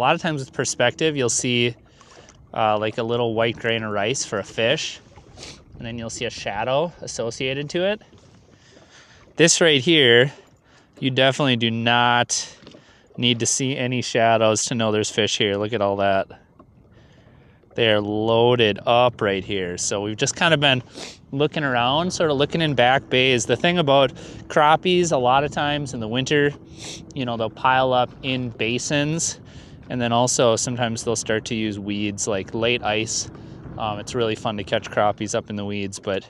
A lot of times with perspective, you'll see like a little white grain of rice for a fish, and then you'll see a shadow associated to it. This right here, you definitely do not need to see any shadows to know there's fish here. Look at all that. They're loaded up right here. So we've just kind of been looking around, sort of looking in back bays. The thing about crappies, a lot of times in the winter, you know, they'll pile up in basins, and then also sometimes they'll start to use weeds like late ice. It's really fun to catch crappies up in the weeds, but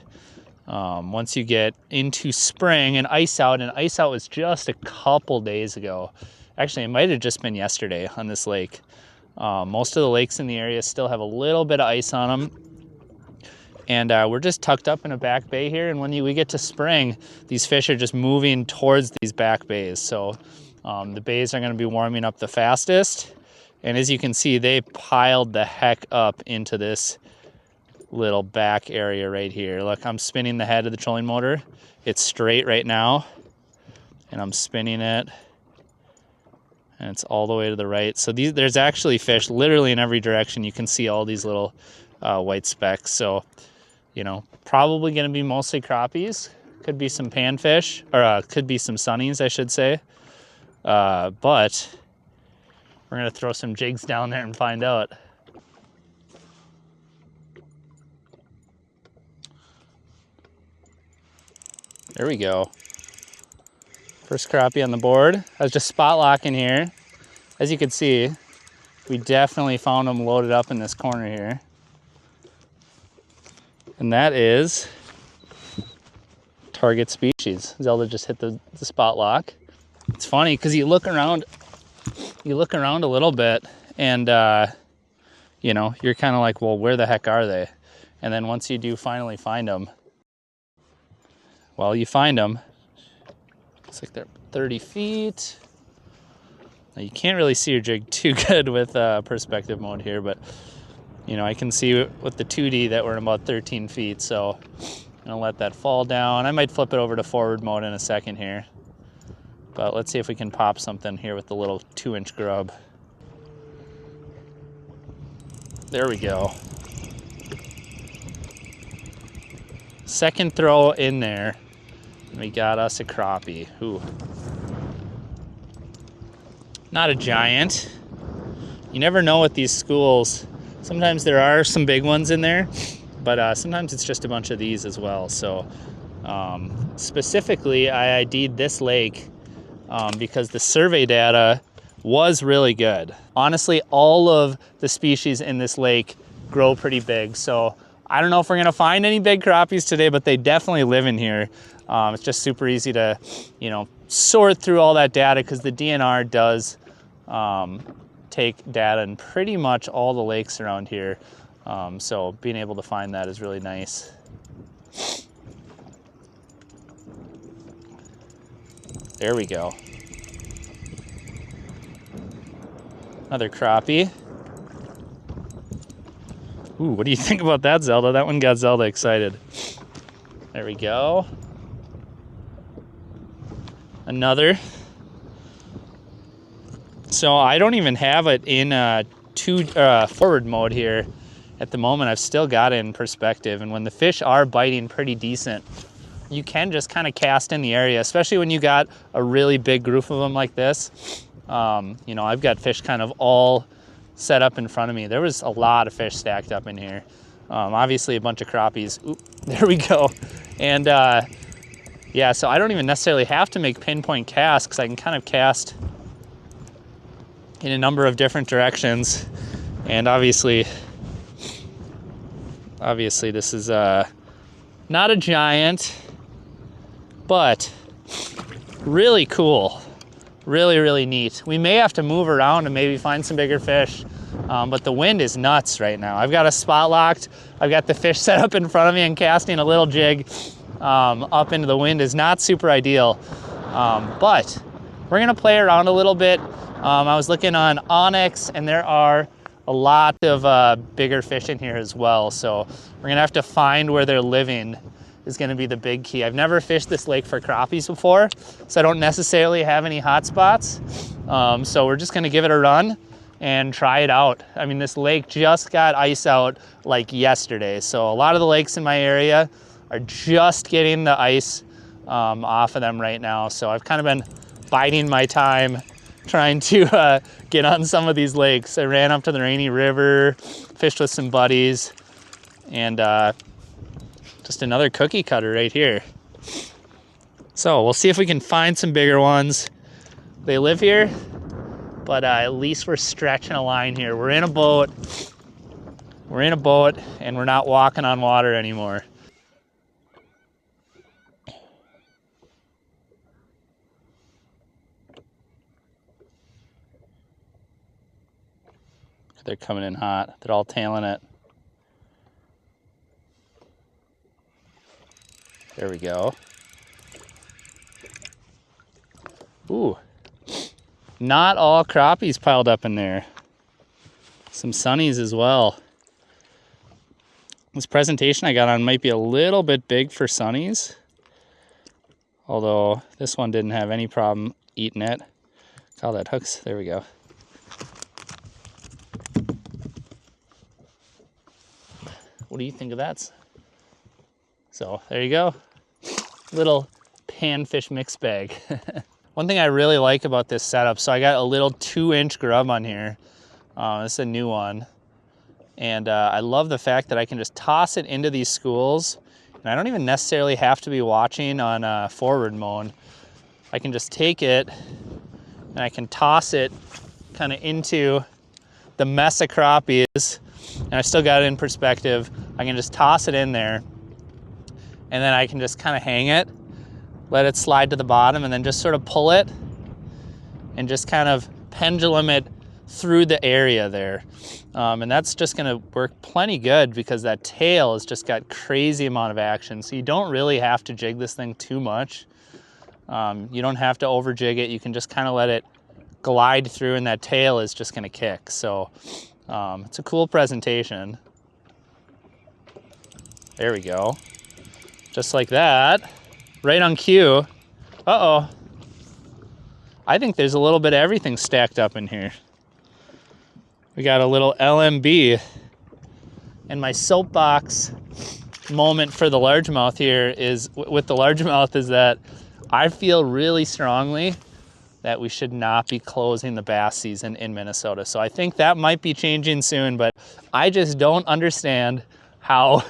once you get into spring and ice out was just a couple days ago. Actually, it might have just been yesterday on this lake. Most of the lakes in the area still have a little bit of ice on them. And we're just tucked up in a back bay here. And when we get to spring, these fish are just moving towards these back bays. So the bays are going to be warming up the fastest. And as you can see, they piled the heck up into this little back area right here. Look, I'm spinning the head of the trolling motor. It's straight right now. And I'm spinning it. And it's all the way to the right. So there's actually fish literally in every direction. You can see all these little white specks. So, you know, probably going to be mostly crappies. Could be some panfish, or could be some sunnies, I should say. But we're going to throw some jigs down there and find out. There we go. First crappie on the board. I was just spot locking here. As you can see, we definitely found them loaded up in this corner here. And that is target species. Zelda just hit the spot lock. It's funny because you look around a little bit and you know, you're kind of like, well, where the heck are they? And then once you do finally find them, well, you find them. Looks like they're 30 feet. Now you can't really see your jig too good with perspective mode here, but you know, I can see with the 2D that we're in about 13 feet, so I'm gonna let that fall down. I might flip it over to forward mode in a second here, but let's see if we can pop something here with the little 2-inch grub. There we go. Second throw in there. We got us a crappie. Ooh. Not a giant. You never know with these schools. Sometimes there are some big ones in there, but sometimes it's just a bunch of these as well. So specifically, I ID'd this lake because the survey data was really good. Honestly, all of the species in this lake grow pretty big. So I don't know if we're gonna find any big crappies today, but they definitely live in here. It's just super easy to, you know, sort through all that data because the DNR does take data in pretty much all the lakes around here. So being able to find that is really nice. There we go. Another crappie. Ooh, what do you think about that, Zelda? That one got Zelda excited. There we go. Another. So I don't even have it in forward mode here at the moment. I've still got it in perspective, and when the fish are biting pretty decent, you can just kind of cast in the area, especially when you got a really big group of them like this. You know, I've got fish kind of all set up in front of me. There was a lot of fish stacked up in here. Obviously a bunch of crappies. Oop, there we go. And yeah, so I don't even necessarily have to make pinpoint casts because I can kind of cast in a number of different directions. And obviously this is not a giant, but really cool. Really, really neat. We may have to move around and maybe find some bigger fish, but the wind is nuts right now. I've got a spot locked. I've got the fish set up in front of me and casting a little jig up into the wind is not super ideal, but we're gonna play around a little bit. I was looking on Onyx and there are a lot of bigger fish in here as well, so we're gonna have to find where they're living is gonna be the big key. I've never fished this lake for crappies before, so I don't necessarily have any hot spots. So we're just gonna give it a run and try it out. I mean, this lake just got ice out like yesterday. So a lot of the lakes in my area are just getting the ice off of them right now. So I've kind of been biding my time trying to get on some of these lakes. I ran up to the Rainy River, fished with some buddies, and just another cookie cutter right here. So we'll see if we can find some bigger ones. They live here, but at least we're stretching a line here. We're in a boat. We're in a boat, and we're not walking on water anymore. They're coming in hot. They're all tailing it. There we go. Ooh, not all crappies piled up in there. Some sunnies as well. This presentation I got on might be a little bit big for sunnies, although this one didn't have any problem eating it. Call that hooks. There we go. What do you think of that? So there you go. Little panfish mix bag. One thing I really like about this setup, so I got a little 2-inch grub on here. This is a new one. And I love the fact that I can just toss it into these schools. And I don't even necessarily have to be watching on forward mode. I can just take it and I can toss it kind of into the mess of crappies. And I still got it in perspective. I can just toss it in there. And then I can just kind of hang it, let it slide to the bottom, and then just sort of pull it and just kind of pendulum it through the area there. And that's just gonna work plenty good because that tail has just got crazy amount of action. So you don't really have to jig this thing too much. You don't have to over jig it. You can just kind of let it glide through and that tail is just gonna kick. So it's a cool presentation. There we go. Just like that, right on cue. Uh-oh. I think there's a little bit of everything stacked up in here. We got a little LMB. And my soapbox moment for the largemouth here is, with the largemouth, is that I feel really strongly that we should not be closing the bass season in Minnesota. So I think that might be changing soon, but I just don't understand how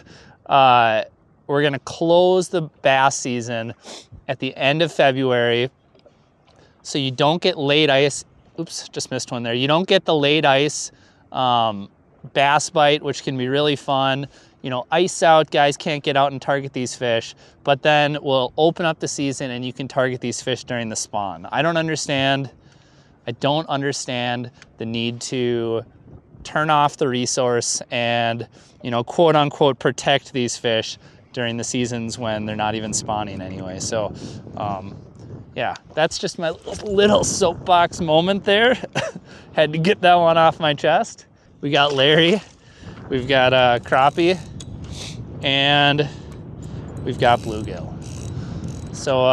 we're gonna close the bass season at the end of February so you don't get late ice. Oops, just missed one there. You don't get the late ice bass bite, which can be really fun. You know, ice out, guys can't get out and target these fish, but then we'll open up the season and you can target these fish during the spawn. I don't understand the need to turn off the resource and, you know, quote unquote, protect these fish during the seasons when they're not even spawning anyway. So, yeah, that's just my little soapbox moment there. Had to get that one off my chest. We got Larry, we've got Crappie, and we've got bluegill. So,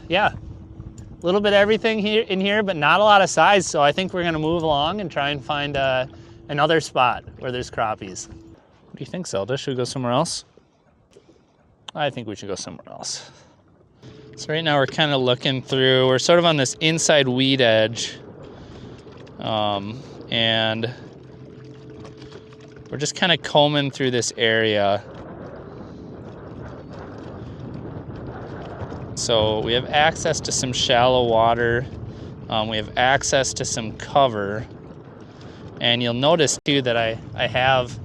yeah, a little bit of everything here in here, but not a lot of size. So I think we're gonna move along and try and find another spot where there's crappies. What do you think, Zelda? Should we go somewhere else? I think we should go somewhere else. So right now we're kind of looking through, we're sort of on this inside weed edge. And we're just kind of combing through this area. So we have access to some shallow water. We have access to some cover. And you'll notice too that I have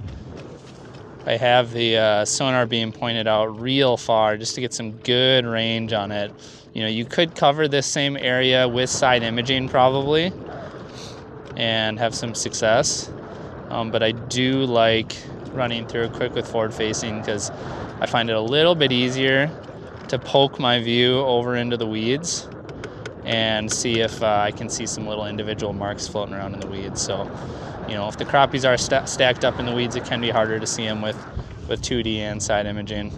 the sonar beam pointed out real far just to get some good range on it. You know, you could cover this same area with side imaging probably and have some success. But I do like running through it quick with forward facing because I find it a little bit easier to poke my view over into the weeds and see if I can see some little individual marks floating around in the weeds. So, you know, if the crappies are stacked up in the weeds, it can be harder to see them with 2D and side imaging.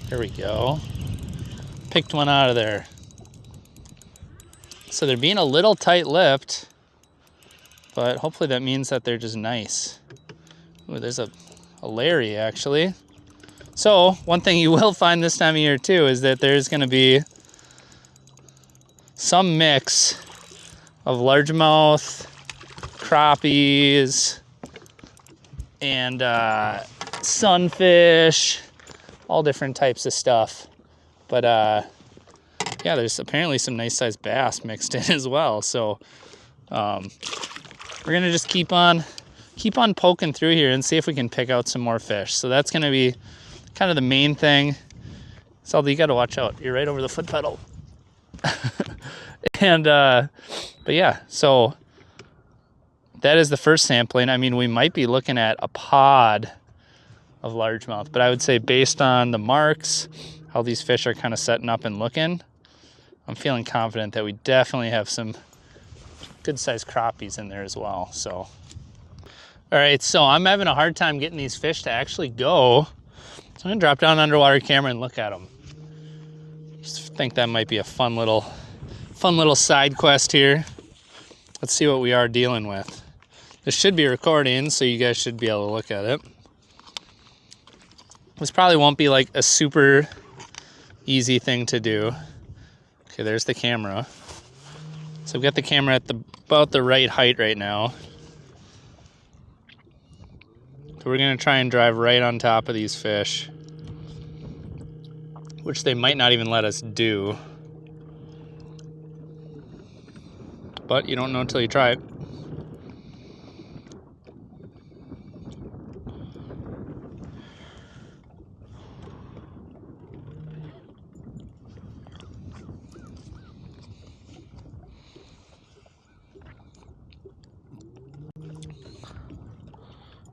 There we go. Picked one out of there. So they're being a little tight-lipped, but hopefully that means that they're just nice. Ooh, there's a Larry, actually. So one thing you will find this time of year too is that there's gonna be some mix of largemouth, crappies, and sunfish, all different types of stuff. But yeah, there's apparently some nice sized bass mixed in as well. So we're gonna just keep on poking through here and see if we can pick out some more fish. So that's gonna be kind of the main thing. So you gotta watch out. You're right over the foot pedal. And but yeah, so that is the first sampling. I mean, we might be looking at a pod of largemouth, but I would say based on the marks, how these fish are kind of setting up and looking, I'm feeling confident that we definitely have some good sized crappies in there as well. So, all right, so I'm having a hard time getting these fish to actually go. So I'm gonna drop down underwater camera and look at them. Just think that might be a fun little side quest here. Let's see what we are dealing with. This should be recording, so you guys should be able to look at it. This probably won't be like a super easy thing to do. Okay, there's the camera. So I've got the camera at about the right height right now. So we're gonna try and drive right on top of these fish, which they might not even let us do. But you don't know until you try it.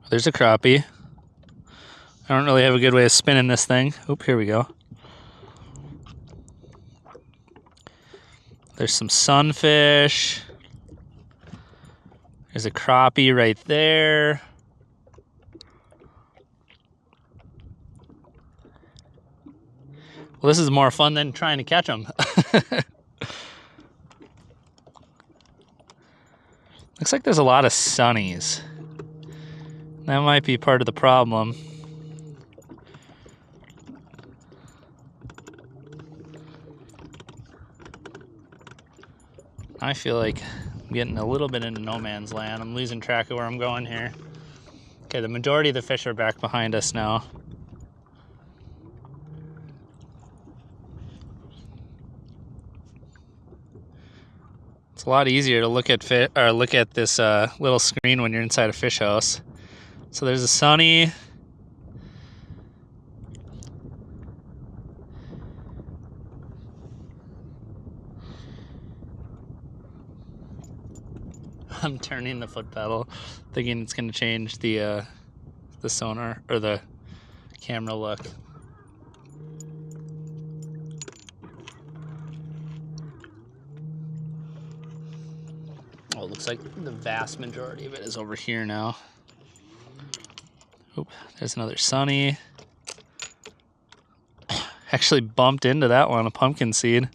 There's a crappie. I don't really have a good way of spinning this thing. Oop, here we go. There's some sunfish. There's a crappie right there. Well, this is more fun than trying to catch them. Looks like there's a lot of sunnies. That might be part of the problem. I feel like I'm getting a little bit into no man's land. I'm losing track of where I'm going here. Okay, the majority of the fish are back behind us now. It's a lot easier to look at this little screen when you're inside a fish house. So there's a sunny. I'm turning the foot pedal, thinking it's going to change the sonar or the camera look. Oh, it looks like the vast majority of it is over here now. Oop, there's another sunny. Actually bumped into that one, a pumpkin seed.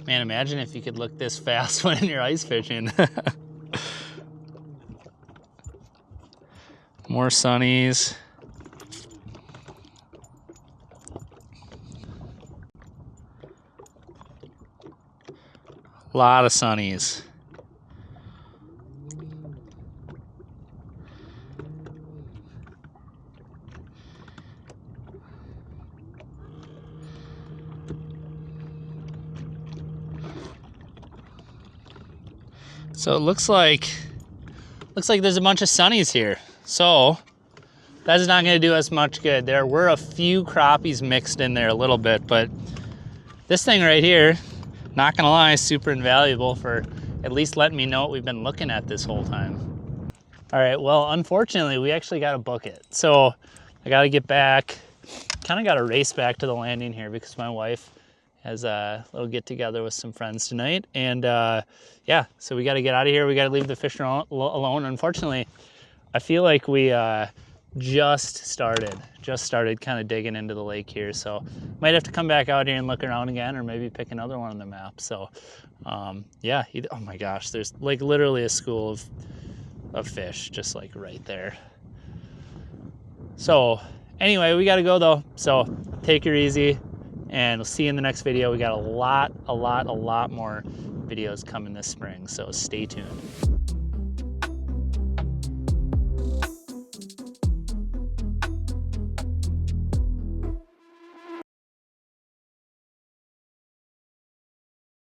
Man, imagine if you could look this fast when you're ice fishing. More sunnies. A lot of sunnies. So it looks like there's a bunch of sunnies here. So that's not going to do us much good. There were a few crappies mixed in there a little bit, but this thing right here, not gonna lie, super invaluable for at least letting me know what we've been looking at this whole time. All right, well, unfortunately, we actually got to book it. So I got to get back, kind of got to race back to the landing here because my wife has a little get together with some friends tonight. And yeah, so we got to get out of here. We got to leave the fish alone. Unfortunately, I feel like we just started kind of digging into the lake here. So might have to come back out here and look around again, or maybe pick another one on the map. So yeah, oh my gosh, there's like literally a school of fish just like right there. So anyway, we got to go though. So take her easy, and we'll see you in the next video. We got a lot more videos coming this spring, so stay tuned.